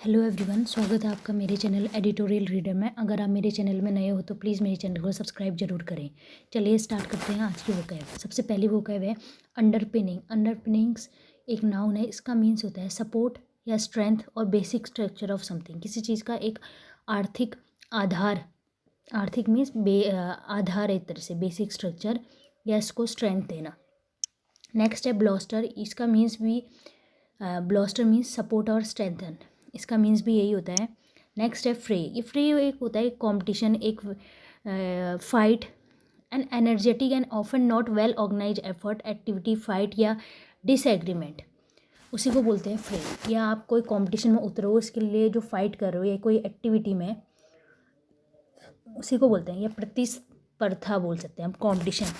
Hello everyone, स्वागत है आपका मेरे चैनल एडिटोरियल रीडर में। अगर आप मेरे चैनल में नए हो तो प्लीज़ मेरे चैनल को सब्सक्राइब जरूर करें। चलिए स्टार्ट करते हैं आज की वोकैब। सबसे पहली वोकैब है अंडरपिनिंग। अंडरपिनिंग्स एक नाउन है। इसका मीन्स होता है सपोर्ट या स्ट्रेंथ और बेसिक स्ट्रक्चर ऑफ समथिंग। किसी चीज़ का एक आर्थिक आधार, आर्थिक मीन्स आधार, एक तरह से बेसिक स्ट्रक्चर या इसको स्ट्रेंथ देना। नेक्स्ट है ब्लॉस्टर। इसका मीन्स भी ब्लॉस्टर मीन्स सपोर्ट और स्ट्रेंथन, इसका मीन्स भी यही होता है। नेक्स्ट है फ्रे। ये फ्रे एक होता है कंपटीशन, एक fight, an energetic and often not well organise effort, activity, fight या डिसएग्रीमेंट, उसी को बोलते हैं फ्रे। या आप कोई कंपटीशन में उतरो, इसके लिए जो फाइट कर रहे हो या कोई एक्टिविटी में, उसी को बोलते हैं, या प्रतिस्पर्धा बोल सकते हैं हम, कंपटीशन।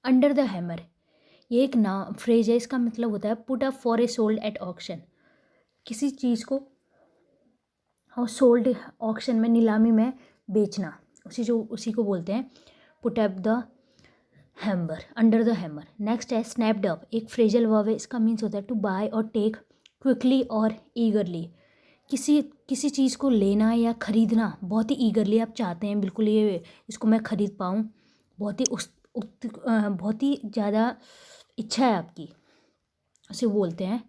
अंडर द हैमर, ये एक फ्रेज है। इसका मतलब होता है put up for a sold at auction. किसी चीज़ को और सोल्ड ऑक्शन में, नीलामी में बेचना, उसी को बोलते हैं put up the hammer, under the hammer. Next है स्नैप्ड अप। एक फ्रेजल वर्ब है। इसका मीन्स होता है टू बाय और टेक क्विकली और ईगरली। किसी चीज़ को लेना या ख़रीदना बहुत ही ईगरली आप चाहते हैं, बिल्कुल ये इसको मैं ख़रीद पाऊँ, बहुत ही ज़्यादा इच्छा है आपकी, उसे बोलते हैं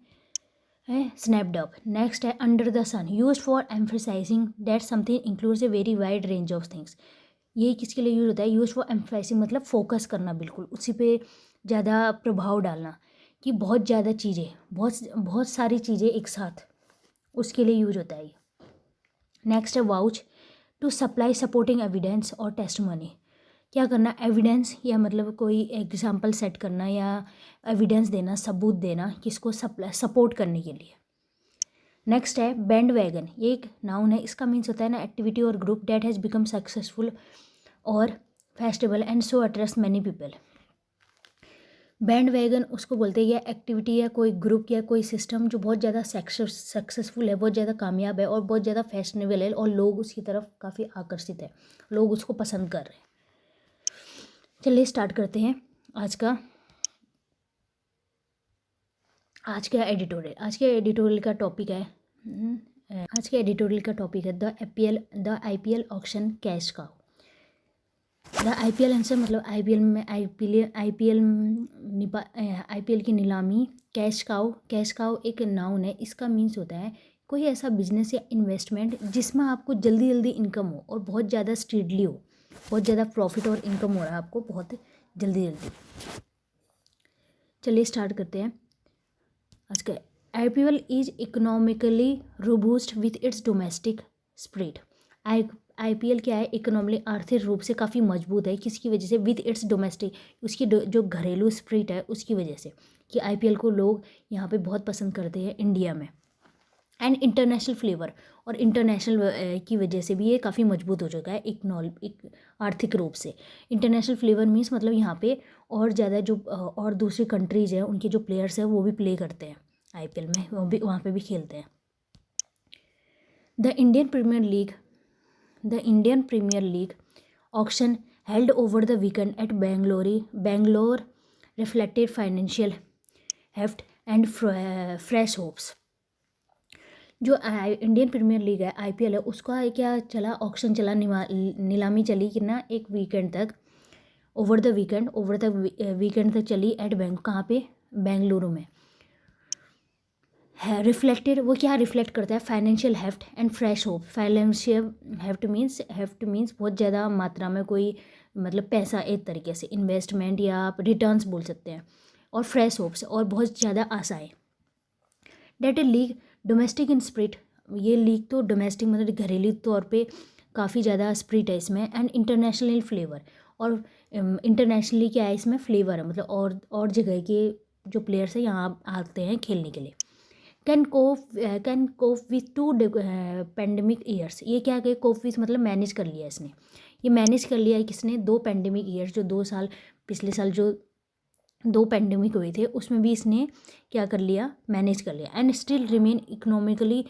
है स्नैप्ड अप। नेक्स्ट है under the sun. Use for emphasising that something includes a very wide range of things. ये किसके लिए यूज होता है? यूज फॉर एम्फेसाइजिंग मतलब फोकस करना, बिल्कुल उसी पे ज़्यादा प्रभाव डालना, कि बहुत ज़्यादा चीज़ें, बहुत सारी चीज़ें एक साथ, उसके लिए यूज होता है ये। नेक्स्ट है vouch. To supply supporting evidence और टेस्टिमनी। क्या करना? एविडेंस या मतलब कोई एग्जाम्पल सेट करना या एविडेंस देना, सबूत देना, किसको? सपोर्ट करने के लिए। नेक्स्ट है बैंड वैगन। ये एक नाउन है। इसका मीन्स होता है ना एक्टिविटी और group date has become successful और festival and so attracts many people. Bandwagon उसको बोलते हैं, या एक्टिविटी या कोई ग्रुप या कोई सिस्टम जो बहुत ज़्यादा सक्सेसफुल है, बहुत ज़्यादा कामयाब है और बहुत ज़्यादा फैशनेबल है, और लोग उसकी तरफ काफ़ी आकर्षित है, लोग उसको पसंद कर रहे हैं। चलिए स्टार्ट करते हैं आज का एडिटोरियल। आज के एडिटोरियल का टॉपिक है the IPL auction cash cow. The IPL answer मतलब आईपीएल की नीलामी। कैश काउ एक नाउन है। इसका मीन्स होता है कोई ऐसा बिजनेस या इन्वेस्टमेंट जिसमें आपको जल्दी जल्दी इनकम हो और बहुत ज़्यादा स्पीडली हो, बहुत ज़्यादा प्रॉफिट और इनकम हो रहा है आपको बहुत जल्दी जल्दी। चलिए स्टार्ट करते हैं आज का। IPL is economically robust with its domestic spirit. IPL क्या है? इकोनॉमिकली, आर्थिक रूप से काफ़ी मजबूत है। किसकी वजह से? विथ इट्स डोमेस्टिक, उसकी जो घरेलू स्प्रिट है उसकी वजह से, कि आईपीएल को लोग यहाँ पे बहुत पसंद करते हैं इंडिया में। एंड इंटरनेशनल फ्लेवर, और इंटरनेशनल की वजह से भी ये काफ़ी मजबूत हो चुका है एक आर्थिक रूप से। इंटरनेशनल फ्लेवर मीन्स मतलब यहाँ पे और ज़्यादा जो और दूसरी कंट्रीज़ हैं उनके जो प्लेयर्स हैं वो भी प्ले करते हैं आईपीएल में, वो भी वहाँ पे भी खेलते हैं। The Indian Premier League auction held over the weekend at Bangalore reflected financial heft and fresh hopes। जो इंडियन प्रीमियर लीग है, आईपीएल है, उसका क्या चला? ऑक्शन चला, नीलामी चली कितना? एक वीकेंड तक, ओवर द वीकेंड तक चली एट कहाँ पे? बेंगलुरु में। है रिफ्लेक्टेड, वो क्या रिफ्लेक्ट करता है? Financial heft and fresh hope. Financial heft means बहुत ज़्यादा मात्रा में कोई मतलब पैसा, एक तरीके से इन्वेस्टमेंट या आप रिटर्न्स बोल सकते हैं, और फ्रेश होप्स और बहुत ज़्यादा आशाएं। That a league domestic in spirit. ये लीग तो डोमेस्टिक मतलब घरेलू तौर पे काफ़ी ज़्यादा स्प्रिट है इसमें, एंड इंटरनेशनल फ्लेवर, और इंटरनेशनली क्या है इसमें? फ्लेवर है, मतलब और जगह के जो प्लेयर्स हैं यहाँ आते हैं खेलने के लिए। Can cope with 2 pandemic years. ये क्या कहे? कोप विथ मतलब मैनेज कर लिया इसने, ये मैनेज कर लिया है किसने? 2 पेंडेमिक ईयर्स, जो 2 साल, पिछले साल जो 2 पेंडेमिक हुए थे उसमें भी इसने क्या कर लिया? मैनेज कर लिया। And still remain economically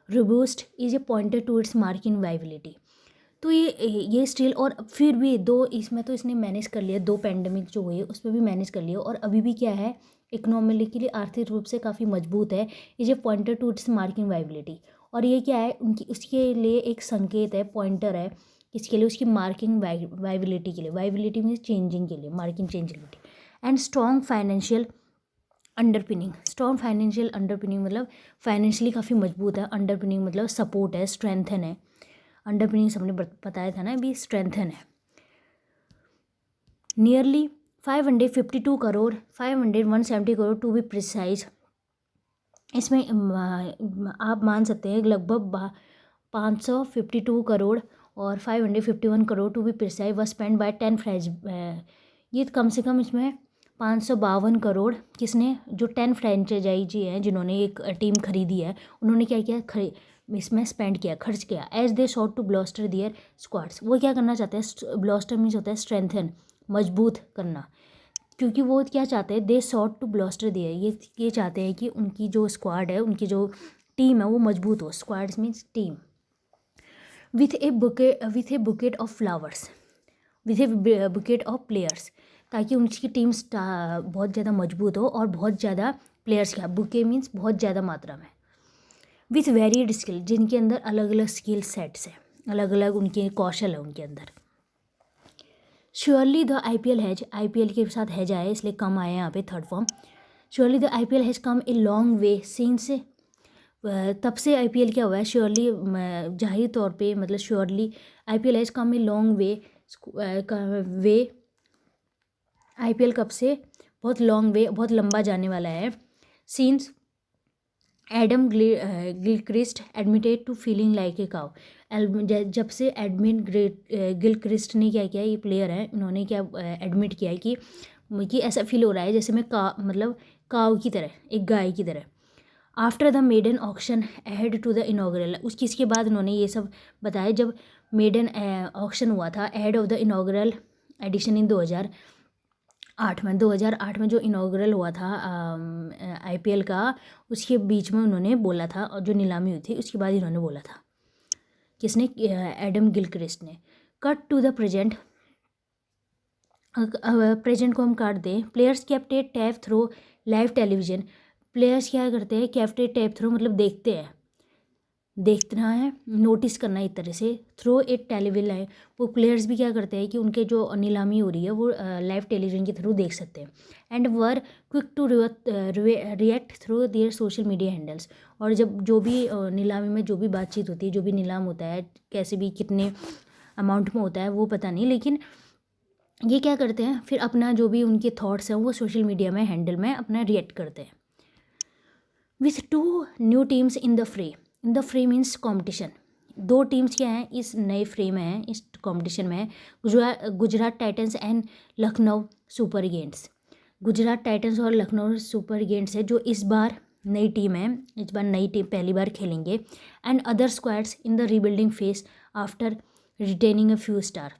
robust is a pointed to its marking viability. तो ये स्टिल, और फिर भी इसमें तो इसने मैनेज कर लिया, 2 पेंडेमिक जो हुए उसमें भी मैनेज कर लिया, और अभी भी क्या है? इकोनॉमिकली आर्थिक रूप से काफ़ी मजबूत है। Is a pointer to its marking viability. और ये क्या है, उनकी उसके लिए एक संकेत है, पॉइंटर है किसके लिए, उसकी मार्किंग वाइबिलिटी के लिए। वाइबिलिटी मीन्स चेंजिंग के लिए, marking changeability. And strong financial underpinning. Strong financial underpinning मतलब फाइनेंशियली काफ़ी मजबूत है। अंडरपिनिंग मतलब सपोर्ट है, स्ट्रेंथन है। अंडरपिनिंग सबने बताया था ना अभी, स्ट्रेंथन है। Nearly 552 crore, 170 crore to be precise. इसमें आप मान सकते हैं लगभग 552 करोड़ और 551 करोड़ टू बी प्रिसाइज व स्पेंड बाय 10 फ्रेंच। ये कम से कम इसमें 552 करोड़ किसने, जो 10 फ्रेंचाइजी हैं जिन्होंने एक टीम खरीदी है, उन्होंने क्या किया, इसमें स्पेंड किया, खर्च किया। As they shot to bolster their squads. वो क्या करना चाहते हैं, ब्लॉस्टर मीन्स होता है स्ट्रेंथन, मजबूत करना। क्योंकि वो क्या चाहते हैं, दे शॉट टू ब्लॉस्टर दियर, ये चाहते हैं कि उनकी जो स्क्वाड है, उनकी जो टीम है वो मजबूत हो। Squads means team. With a bouquet of flowers, with a bouquet of players, ताकि उनकी टीम बहुत ज़्यादा मजबूत हो और बहुत ज़्यादा प्लेयर्स का, बुके मीन्स बहुत ज़्यादा मात्रा में। विथ वेरियड स्किल, जिनके अंदर अलग अलग स्किल सेट्स हैं, अलग अलग उनके कौशल है उनके अंदर। Surely the IPL has, IPL के साथ हैज आया इसलिए कम आया यहाँ पे third form. Surely the IPL has come a long way since, तब से IPL क्या हुआ है, श्योरली जाहिर तौर पे मतलब surely IPL has come a long way IPL कब से बहुत लॉन्ग वे, बहुत लंबा जाने वाला है। Since Adam Gilchrist admitted to feeling like a cow. जब से गिलक्रिस्ट ने क्या किया, ये प्लेयर है, इन्होंने क्या एडमिट किया है कि ऐसा फील हो रहा है जैसे मैं मतलब काउ की तरह, एक गाय की तरह। After the maiden auction ahead to the inaugural, इसके बाद उन्होंने ये सब बताया जब मेडन ऑक्शन हुआ था ahead of the inaugural edition in 2008 में जो इनाग्रल हुआ था IPL का, उसके बीच में उन्होंने बोला था, और जो नीलामी हुई थी उसके बाद इन्होंने बोला था, किसने, एडम गिलक्रिस्ट ने। Cut to the present, present को हम काट दें। Players captured tab through live television. Players क्या करते हैं, कैप्टेड टैब थ्रो मतलब देखते हैं, देखना है, नोटिस करना है एक तरह से। थ्रो ए टेलीविजन है, वो प्लेयर्स भी क्या करते हैं कि उनके जो नीलामी हो रही है वो लाइव टेलीविजन के थ्रू देख सकते हैं। And were quick to react through their social media handles. और जब जो भी नीलामी में जो भी बातचीत होती है, जो भी नीलाम होता है, कैसे भी कितने अमाउंट में होता है वो पता नहीं, लेकिन ये क्या करते हैं फिर अपना जो भी उनके थॉट्स हैं वो सोशल मीडिया में हैंडल में अपना रिएक्ट करते हैं। With 2 new teams in the फ्रे मीन्स कॉम्पिटिशन। 2 टीम्स क्या हैं इस नए फ्रे में हैं, इस कॉम्पिटिशन में है। Gujarat Titans and Lucknow Super Giants. Gujarat Titans और लखनऊ सुपर गेंट्स है जो इस बार नई टीम है, इस बार नई टीम पहली बार खेलेंगे। And other squads in the rebuilding phase after retaining a few star.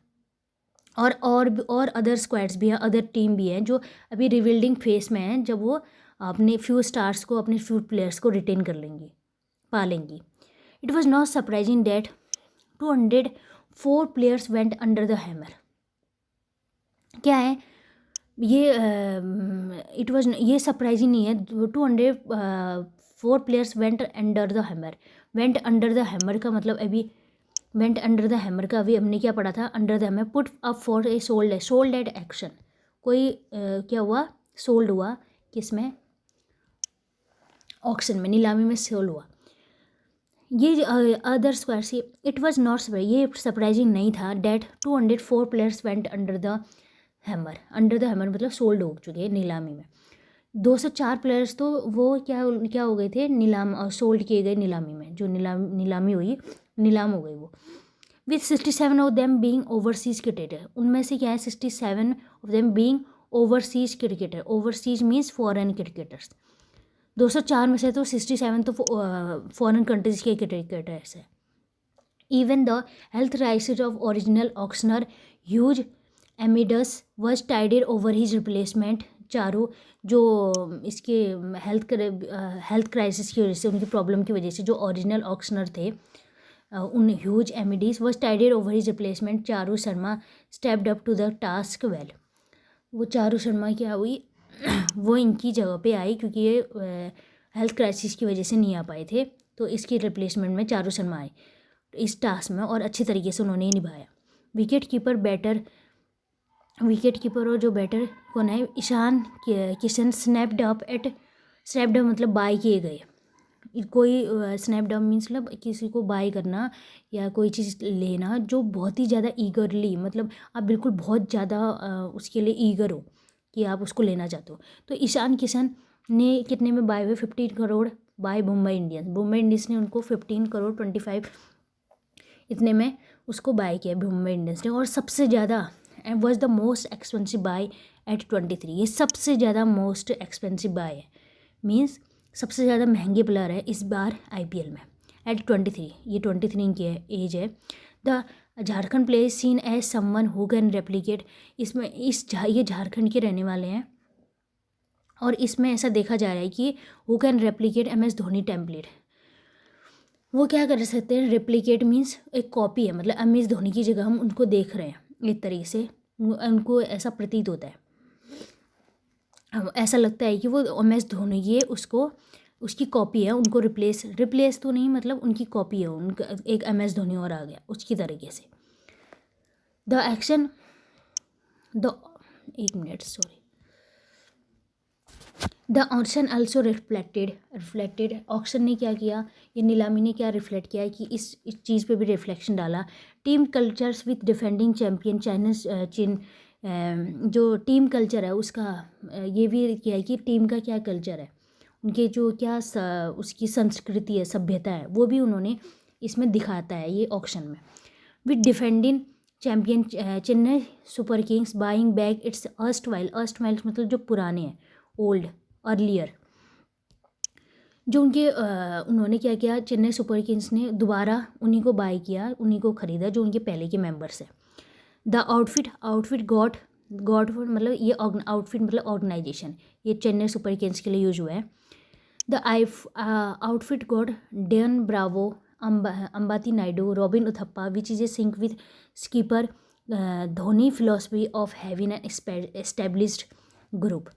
और अदर स्क्वाड्स भी हैं, अदर टीम भी हैं जो अभी रिबिल्डिंग फेज में हैं, जब वो अपने फ्यू स्टार्स को, अपने फ्यू प्लेयर्स को रिटेन कर लेंगी, पालेंगी। It was not surprising that 204 players went under the hammer. क्या है ये, ये सरप्राइजिंग नहीं है। 204 players went under the hammer. Went under the hammer का मतलब अभी वेंट अंडर द हैमर का अभी हमने क्या पढ़ा था, under the hammer put up for a sold at action. कोई क्या हुआ, सोल्ड हुआ, किसमें, ऑक्शन में, नीलामी में सोल्ड हुआ। ये अदर स्क्वायर से इट वाज नॉट सरप्राइज, ये सरप्राइजिंग नहीं था that 204 players went under the hammer. Under the hammer मतलब सोल्ड हो चुके हैं नीलामी में। 204 प्लेयर्स तो वो क्या हो गए थे, सोल्ड किए गए नीलामी में, जो नीलामी हुई, नीलाम हो गई वो। With 67 of them being overseas cricketer, उनमें से क्या है 67 of them being overseas cricketer. Overseas means foreign cricketers. 204 में से तो 67 तो फॉरेन कंट्रीज़ के क्रिकेटर्स है। Even the health crisis of original auctioneer Hugh Edmeades was tided over his replacement. चारों जो इसके हेल्थ क्राइसिस की वजह से, उनकी प्रॉब्लम की वजह से जो ओरिजिनल ऑक्शनर थे, उन Hugh Edmeades was tided over his replacement. Charu Sharma stepped up to the task well. वो चारू शर्मा क्या हुई वो इनकी जगह पे आए, क्योंकि ये हेल्थ क्राइसिस की वजह से नहीं आ पाए थे, तो इसकी रिप्लेसमेंट में चारू शर्मा आए इस टास्क में, और अच्छी तरीके से उन्होंने निभाया। विकेट कीपर और जो बैटर कौन है, ईशान किशन स्नैप्ड मतलब बाय किए गए। कोई स्नैप्ड मीन्स मतलब किसी को बाय करना या कोई चीज़ लेना जो बहुत ही ज़्यादा ईगरली, मतलब आप बिल्कुल बहुत ज़्यादा उसके लिए ईगर हो कि आप उसको लेना चाहते हो। तो ईशान किशन ने कितने में बाय हुए, 15 करोड़ बाय मुंबई इंडियंस ने उनको 15 करोड़ 25 इतने में उसको बाय किया मुंबई इंडियंस ने। और सबसे ज़्यादा was the most expensive buy at 23। ये सबसे ज़्यादा मोस्ट एक्सपेंसिव बाय है, मीन्स सबसे ज़्यादा महंगे प्लेयर है इस बार IPL में एट 23। ये 23 की एज है। The Jharkhand player seen as someone who can replicate, इसमें ये झारखंड के रहने वाले हैं, और इसमें ऐसा देखा जा रहा है कि who can replicate MS Dhoni template. वो क्या कर सकते हैं, रेप्लिकेट मीन्स एक कॉपी है, मतलब MS धोनी की जगह हम उनको देख रहे हैं एक तरीके से, उनको ऐसा प्रतीत होता है, ऐसा लगता है कि वो MS धोनी ये उसको उसकी कॉपी है, उनको रिप्लेस तो नहीं, मतलब उनकी कॉपी है, उनका एक MS धोनी और आ गया उसकी तरीके से। द एक्शन द एक minute sorry the auction also reflected auction ने क्या किया, ये नीलामी ने क्या रिफ्लेक्ट किया है कि इस चीज़ पे भी रिफ्लेक्शन डाला। Team cultures with defending champion चीन, जो टीम कल्चर है उसका ये भी किया है कि टीम का क्या कल्चर है, उनके जो क्या उसकी संस्कृति है, सभ्यता है, वो भी उन्होंने इसमें दिखाता है ये ऑक्शन में। With defending champion Chennai Super Kings buying back it's erstwhile मतलब जो पुराने हैं, ओल्ड अर्लियर, जो उनके उन्होंने क्या किया, चेन्नई सुपर किंग्स ने दोबारा उन्हीं को बाय किया, उन्हीं को ख़रीदा जो उनके पहले के मेंबर्स हैं। द आउटफिट गॉट मतलब ये आउटफिट मतलब ऑर्गेनाइजेशन, ये चेन्नई सुपर किंग्स के लिए यूज हुआ है। The outfit got Dwayne Bravo, Ambati Naidu, Robin Uthappa, which is a sync with skipper Dhoni philosophy of having an established group.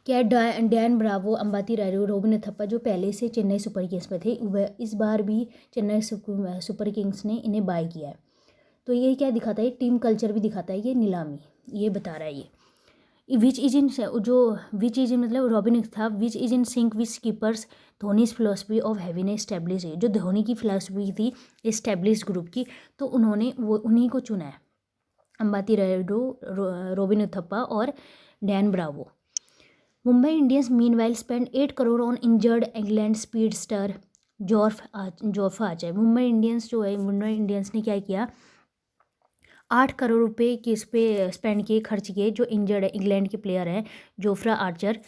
क्या डैन ब्रावो, अंबाती रायडू, रॉबिन उथप्पा जो पहले से चेन्नई सुपर किंग्स में थे, वह इस बार भी चेन्नई सुपर किंग्स ने इन्हें बाय किया है। तो ये क्या दिखाता है, टीम कल्चर भी दिखाता है, ये नीलामी ये बता रहा है ये। विच इज इन मतलब रॉबिन था, which is in sync which keepers Dhoni's philosophy of having establish, जो धोनी की फिलोसफी थी एस्टेब्लिश ग्रुप की, तो उन्होंने वो उन्हीं को चुना है, अंबाती रायडू, रॉबिन उथप्पा और Dan Bravo. Mumbai Indians meanwhile spend 8 crore on injured England speed star Jofra Archer. Mumbai Indians ने क्या किया, 8 करोड़ रुपए किस पे स्पेंड किए, खर्च किए, जो इंजर्ड है इंग्लैंड के प्लेयर हैं जोफ्रा आर्चर,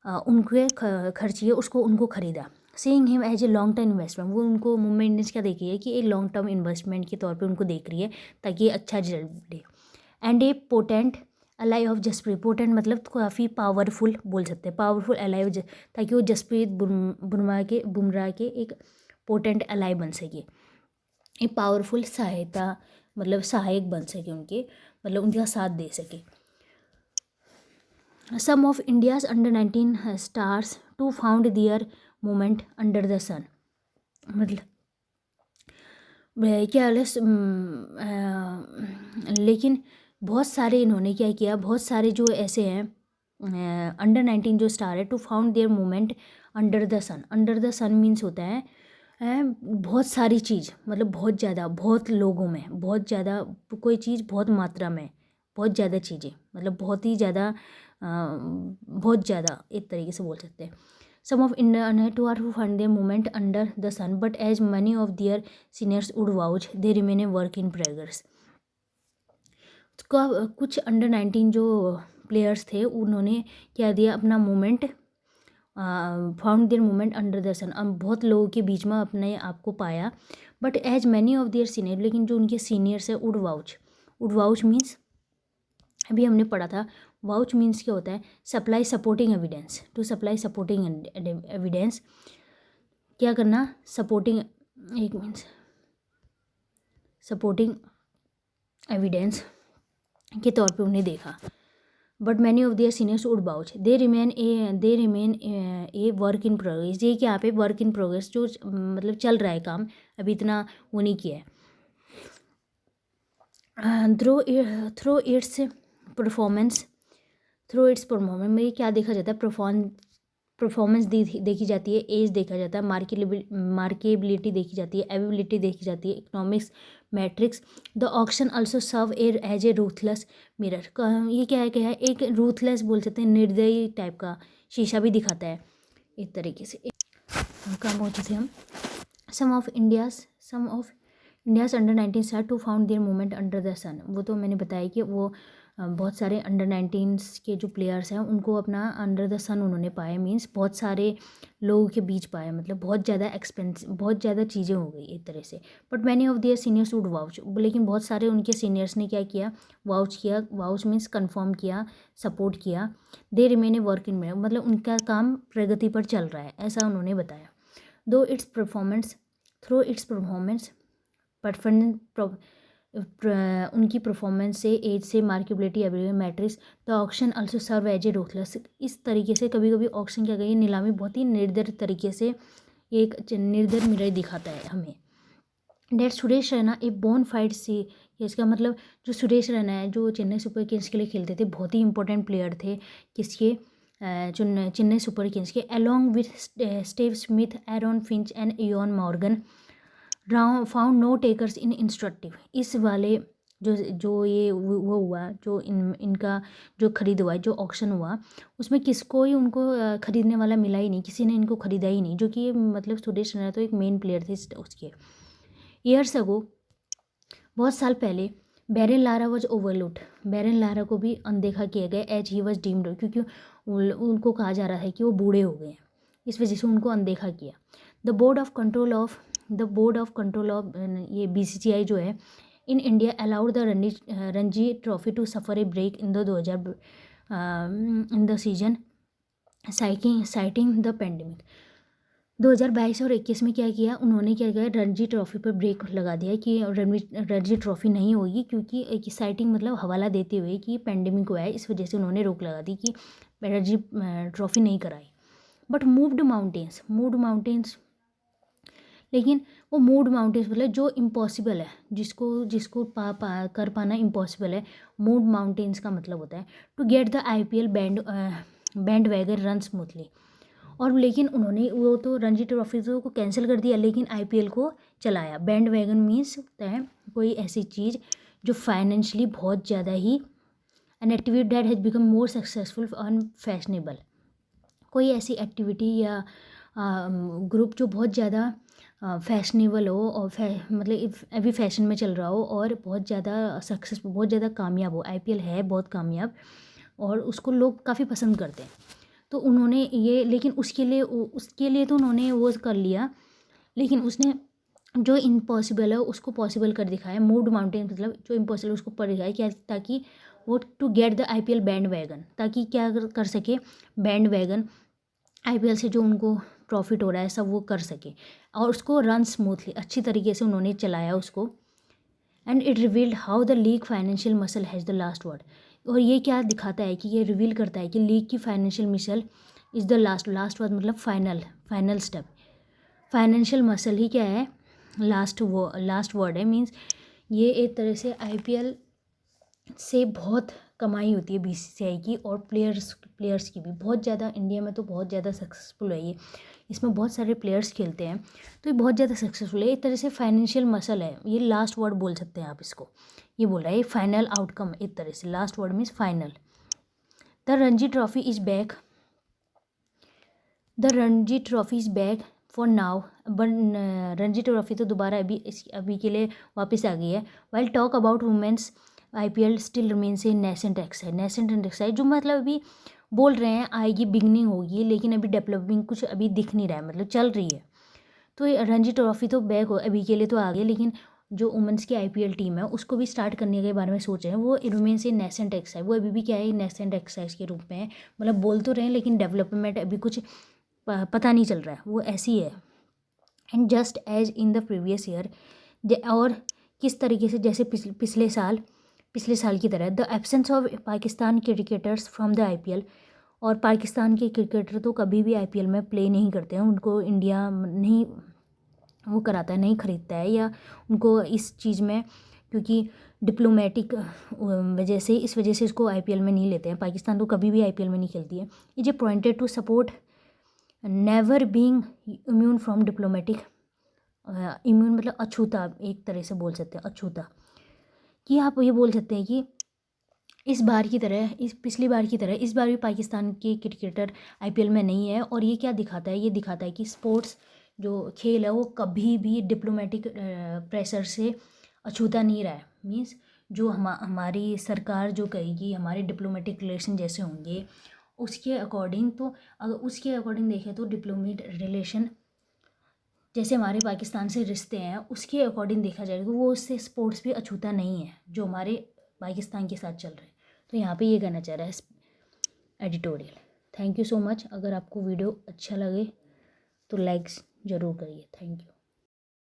उनके खर्च किए, उनको ख़रीदा। Seeing him as a long term investment, वो उनको मुंबई इंडियंस क्या देख रही है कि एक लॉन्ग टर्म इन्वेस्टमेंट के तौर पे उनको देख रही है ताकि ये अच्छा रिजल्ट दे। And a potent ally of Jasprit, potent मतलब काफ़ी पावरफुल बोल सकते हैं, पावरफुल एलाई ऑफ ताकि वो जसप्रीत बुमराह के एक पोटेंट एलाई बन सके, एक पावरफुल सहायता मतलब सहायक बन सके उनके, मतलब उनका साथ दे सके। Some of India's under 19 stars to found their moment under the sun, मतलब क्या लेकिन बहुत सारे इन्होंने क्या किया, बहुत सारे जो ऐसे हैं अंडर 19 जो स्टार है, to found their moment under the sun means होता है बहुत सारी चीज़, मतलब बहुत ज़्यादा, बहुत लोगों में, बहुत ज़्यादा कोई चीज़, बहुत मात्रा में, बहुत ज़्यादा चीज़ें, मतलब बहुत ही ज़्यादा बहुत ज़्यादा एक तरीके से बोल सकते हैं। Some of India to are find their moment under the sun but as many of their seniors would vouch they remain a work in progress. कुछ अंडर 19 जो प्लेयर्स थे उन्होंने क्या दिया, अपना moment found their moment under the sun, बहुत लोगों के बीच में अपने आप को पाया, but as many of their senior, लेकिन जो उनके सीनियर्स है वुड वाउच मीन्स अभी हमने पढ़ा था, वाउच मीन्स क्या होता है, supply supporting evidence, to supply supporting evidence, क्या करना, सपोर्टिंग एक मीन्स सपोर्टिंग एविडेंस के तौर पे उन्हें देखा। But many of their seniors would vouch they remain a work in progress. ये कि यहाँ पे वर्क इन प्रोग्रेस जो मतलब चल रहा है काम, अभी इतना वो नहीं किया है। थ्रो इट्स परफॉर्मेंस में ये क्या देखा जाता है, परफॉर्मेंस देखी जाती है, एज देखा जाता है, मार्केबिलिटी देखी जाती है, एवेबिलिटी देखी जाती है, economics matrix. The auction also serve as a ruthless mirror. ये क्या है एक रूथलेस बोल सकते हैं, निर्दयी टाइप का शीशा भी दिखाता है एक तरीके से। कहाँ पहुँचे थे हम? Some of India's under 19 start to found their movement under the sun. वो तो मैंने बताया कि वो बहुत सारे अंडर 19 के जो प्लेयर्स हैं उनको अपना अंडर द सन उन्होंने पाया, मीन्स बहुत सारे लोगों के बीच पाया, मतलब बहुत ज़्यादा चीज़ें हो गई एक तरह से। But many of their seniors would vouch, लेकिन बहुत सारे उनके सीनियर्स ने क्या किया, वाउच मीन्स कन्फर्म किया, सपोर्ट किया। दे रिमेन ए वर्क इन में, मतलब उनका काम प्रगति पर चल रहा है, ऐसा उन्होंने बताया। थ्रू इट्स परफॉर्मेंस उनकी परफॉर्मेंस से, एज से, marketability, ability, matrix. The auction also serve as a ruthless. इस तरीके से कभी कभी ऑक्शन क्या कहिए, नीलामी बहुत ही निर्दय तरीके से एक निर्दय मिरर दिखाता है हमें। डेट सुरेश रैना ए बोन फाइट सी, इसका मतलब जो सुरेश रैना है जो चेन्नई सुपर किंग्स के लिए खेलते थे, बहुत ही इंपॉर्टेंट प्लेयर थे किसके, चेन्नई सुपर किंग्स के। Along with Steve Smith, Aaron Finch and Eoin Morgan found no takers in instructive. इस वाले जो ये वो हुआ, जो इनका जो खरीद हुआ, जो ऑक्शन हुआ, उसमें किसको ही उनको ख़रीदने वाला मिला ही नहीं, किसी ने इनको ख़रीदा ही नहीं, जो कि मतलब सुरेश रैना तो एक मेन प्लेयर थे उसके। ईयर्स अगो, बहुत साल पहले, Brian Lara was overlooked, Brian Lara को भी अनदेखा किया गया, एज ही वॉज डीम्ड, क्योंकि उनको कहा जा रहा है कि वो बूढ़े हो गए हैं, इस वजह से उनको अनदेखा किया। The Board of Control of ये BCCI जो है in India allowed the Ranji Trophy to suffer a break in the season citing the pandemic. 2022 और 21 में क्या किया उन्होंने, क्या किया, रणजी ट्रॉफी पर ब्रेक लगा दिया कि रणजी ट्रॉफी नहीं होगी, क्योंकि एक साइटिंग मतलब हवाला देते हुए कि पेंडेमिक हुआ है, इस वजह से उन्होंने रोक लगा दी कि रणजी ट्रॉफी नहीं कराई। बट मूव्ड माउंटेन्स, लेकिन वो मूव्ड माउंटेन्स मतलब जो इम्पॉसिबल है, जिसको कर पाना इम्पॉसिबल है, मूव्ड माउंटेन्स का मतलब होता है to get the IPL bandwagon run smoothly. और लेकिन उन्होंने वो तो रणजी ट्रॉफी को कैंसिल कर दिया, लेकिन IPL को चलाया। बैंड वैगन मीन्स होता है कोई ऐसी चीज़ जो फाइनेंशियली बहुत ज़्यादा ही, an activity that has become more successful and fashionable. कोई ऐसी एक्टिविटी या ग्रुप जो बहुत ज़्यादा फैशनेबल हो और मतलब अभी फैशन में चल रहा हो और बहुत ज़्यादा सक्सेसफुल, बहुत ज़्यादा कामयाब हो। IPL है बहुत कामयाब और उसको लोग काफ़ी पसंद करते हैं, तो उन्होंने ये, लेकिन उसके लिए तो उन्होंने वो कर लिया, लेकिन उसने जो इम्पॉसिबल है उसको पॉसिबल कर दिखाया। मूव्ड माउंटेन मतलब जो इम्पॉसिबल उसको पर दिखाया क्या, ताकि वो to get the IPL bandwagon, ताकि क्या कर सके, बैंड वैगन IPL से जो उनको प्रॉफिट हो रहा है सब वो कर सके, और उसको रन स्मूथली अच्छी तरीके से उन्होंने चलाया उसको। And it revealed how the league financial muscle has the last word. और ये क्या दिखाता है कि ये रिवील करता है कि लीग की financial muscle is the last word, मतलब फाइनल स्टेप। फाइनेंशियल मसल ही क्या है, लास्ट वर्ड है, मीन्स ये एक तरह से IPL से बहुत कमाई होती है BCCI की, और प्लेयर्स की भी बहुत ज़्यादा, इंडिया में तो बहुत ज़्यादा सक्सेसफुल है ये, इसमें बहुत सारे प्लेयर्स खेलते हैं, तो ये बहुत ज़्यादा सक्सेसफुल है, एक तरह से फाइनेंशियल मसल है, ये लास्ट वर्ड बोल सकते हैं आप इसको। ये बोल रहा है फाइनल आउटकम, एक तरह से last word means final. The Ranji trophy is back for now, but Ranji trophy तो दोबारा अभी के लिए वापस आ गई है। While talk about women's IPL still remains A nascent exercise, जो मतलब अभी बोल रहे हैं आएगी, बिगनिंग होगी, लेकिन अभी डेवलपिंग कुछ अभी दिख नहीं रहा है, मतलब चल रही है। तो ये रणजी ट्रॉफी तो बैक हो अभी के लिए तो आ गई, लेकिन जो वुमेंस की IPL टीम है उसको भी स्टार्ट करने के बारे में सोच रहे हैं। वो रिमेन्स ए नेसेंट एक्सरसाइज, वो अभी भी क्या है, नेसेंट एक्सरसाइज के रूप में है, मतलब बोल तो रहे हैं लेकिन डेवलपमेंट अभी कुछ पता नहीं चल रहा है, वो ऐसी है। And just as in the previous year, और किस तरीके से जैसे पिछले साल पिछले साल की तरह। The absence of Pakistan cricketers from the IPL, और पाकिस्तान के क्रिकेटर तो कभी भी IPL में प्ले नहीं करते हैं, उनको इंडिया नहीं वो कराता है, नहीं ख़रीदता है, या उनको इस चीज़ में क्योंकि डिप्लोमेटिक वजह से, इस वजह से इसको IPL में नहीं लेते हैं। पाकिस्तान तो कभी भी IPL में नहीं खेलती है। Is a pointed to support never being immune from diplomatic, immune मतलब अछूता, एक तरह से बोल सकते हैं अछूता, कि आप ये बोल सकते हैं कि इस बार की तरह, इस पिछली बार की तरह इस बार भी पाकिस्तान के क्रिकेटर IPL में नहीं है। और ये क्या दिखाता है, ये दिखाता है कि स्पोर्ट्स जो खेल है वो कभी भी डिप्लोमेटिक प्रेशर से अछूता नहीं रहा है। मीन्स जो हमारी सरकार जो कहेगी, हमारे डिप्लोमेटिक रिलेशन जैसे होंगे उसके अकॉर्डिंग, तो अगर उसके अकॉर्डिंग देखें तो डिप्लोमेट रिलेशन जैसे हमारे पाकिस्तान से रिश्ते हैं उसके अकॉर्डिंग देखा जाएगा तो वो उससे स्पोर्ट्स भी अछूता नहीं है जो हमारे पाकिस्तान के साथ चल रहे हैं। तो यहाँ पे ये कहना चाह रहा है editorial. Thank you so much. अगर आपको वीडियो अच्छा लगे तो लाइक्स ज़रूर करिए। Thank you.